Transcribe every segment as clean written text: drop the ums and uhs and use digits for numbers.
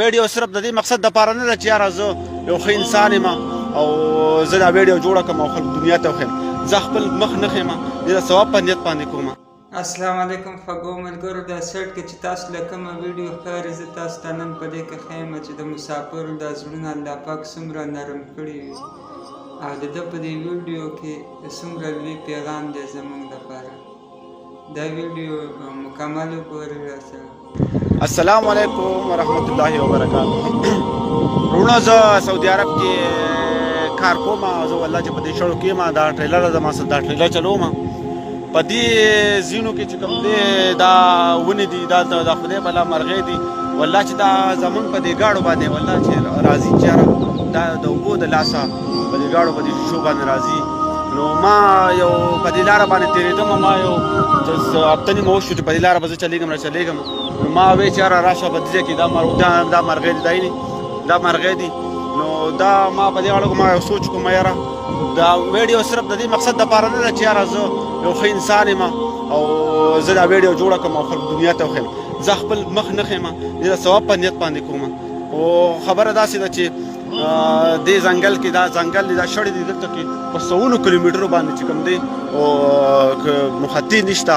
ویډیو صرف د دې مقصد دپاره نه ده چې یاره زه یو ښه انسان یم او زه دا ویډیو جوړه کړم او خلکو دنیا ته وښیم. زه خپل مخ نه ښیم، زه د ثواب په نیت باندې کوم. السلام علیکم خوږو ملګرو. دا سیټ کې چې تاسو له کومه ویډیو ښکاري زه تاسو ته نن په دې کې ښیم چې د مسافرو دا زړونه الله پاک څومره نرم کړي وي او د ده په دې ویډیو کې څومره لوی پیغام دی زموږ لپاره. دا ویډیو مکمل وګورئ راسره. السلام علیکم ورحمت الله وبرکاتہ. وروڼه زه سعودي عرب کې کار کوم. زه والله چې په دې شړو کې یم، دا ټریلر زما سره دا ټریلر چلوم. په دې ځینو کې چې کوم دی دا ونې دي، دا د خدای بلا مرغۍ دي. والله چې دا زمونږ په دې ګاډو باندې والله چې راځي چې یاره دا د اوبو د لاسه په دې ګاډو په دې شیشو باندې راځي. نو ما یو په دې لاره باندې تېرېدم، ما یو هفته نیمه وشو چې په دې لاره به زه چلېږم راچلېږم. نو ما وی چې یاره راشه په دې ځای کې دا مرغۍ دي، دا مرغۍ دي. نو دا ما په دې اړه ما یو سوچ کوم یاره دا ویډیو صرف د دې مقصد دپاره نه ده چې یاره زه یو ښه انسان یم او زه دا ویډیو جوړه کړم او خلکو دنیا ته وښیم. زه خپل مخ نه ښیم، زه د ثواب په نیت باندې کوم. او خبره داسې ده چې دې ځنګل کې دا ځنګل دی، دا شړې دي دلته کې په سوونو کیلومیټرو باندې چې کوم دی او مخطي نشته،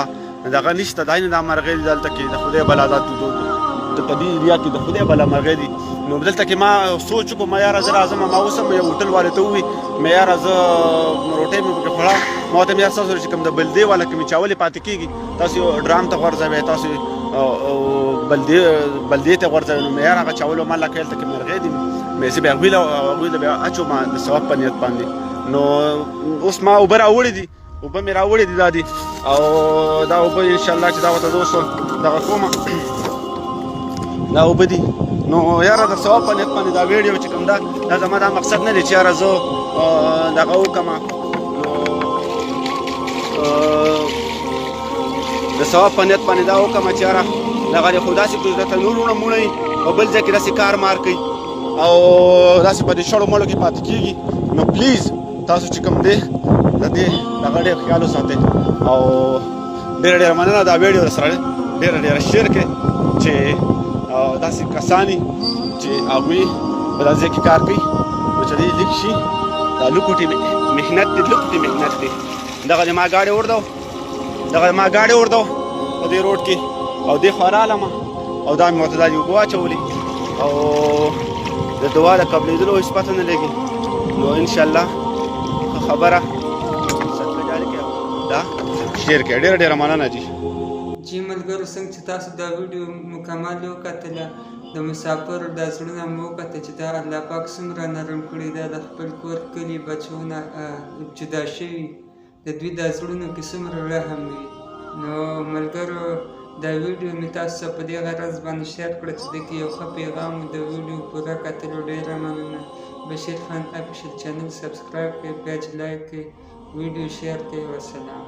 دغه نشته، دا دا مرغۍ دي دلته کې د خدای بلا د په دې ایریا کې د خدای بلا مرغۍ دي. نو دلته کې ما سوچ وکړو ما یاره زه راځم، ما اوس هم یو هوټل والې ته ووایي مې یاره زه روټۍ مې پکې خوړه. ما ورته مې یاره ستاسو چې کوم د بلدې والا کومې چاولې پاتې کېږي تاسو یو ډرام ته غورځوئ، تاسو بلدې ته غورځوئ. نو مې یاره هغه چاولو ما لکه هلته کې مرغۍ دي، مې زه بیا هغوی له بیا اچوم د ثواب په نیت باندې. نو اوس ما اوبه راوړې دي، اوبه مې راوړې دي دا دي، او دا اوبه انشاءالله چې دا ورته زه اوس دغه کوم دا اوبه دي. نو یاره د ثواب په نیت باندې دا ویډیو چې کوم دا زما دا مقصد نه دی چې یاره زه دغه وکړم، د ثواب په نیت باندې دا وکړم چې یاره دغه خو داسې کړو درته نور وروڼه موڼئ په بل ځای کې داسې کار مار کوي او داسې په دې شړو مړو کې پاتې کېږي. نو پلیز تاسو چې کوم دی د دې دغه ډېر خیال وساتئ او ډېره ډېره مننه. دا ویډیو سره ډېره ډېره شیر کړئ چې داسې کسانی چې هغوی په دا ځای کې کار کوي نو چې دې لیک شي دا لوکوټې محنت دی، لوکوټې محنت دی. دغه د ما ګاډی وردو په دې روډ کې او دې خوا رالم او دا مې ورته دا دې اوبه واچولې او د دعا د قبلېدلو هېڅ پته نه لګي. نو انشاءالله ښه خبره صدقه جاري کې دا شیر کړئ. ډېره ډېره مننه جي. جی ملګرو، څنګه چې تاسو دا ویډیو مکمل وکتله د مسافرو دا زړونه مو وکته چې دا الله پاک څومره نرم کړي، دا د خپل کور کلي بچونه جدا شوي د دوی دا زړونو کې څومره رحم وي. نو ملګرو دا ویډیو مې تاسو ته په دې غرض باندې شیر کړه چې دې کې یو ښه پیغام د ویډیو پوره کتلو ډېره مننه. بشیر خان افیشل چینل سبسکرایب کړئ، پیج لایک کړئ، ویډیو شیر کړئ. والسلام.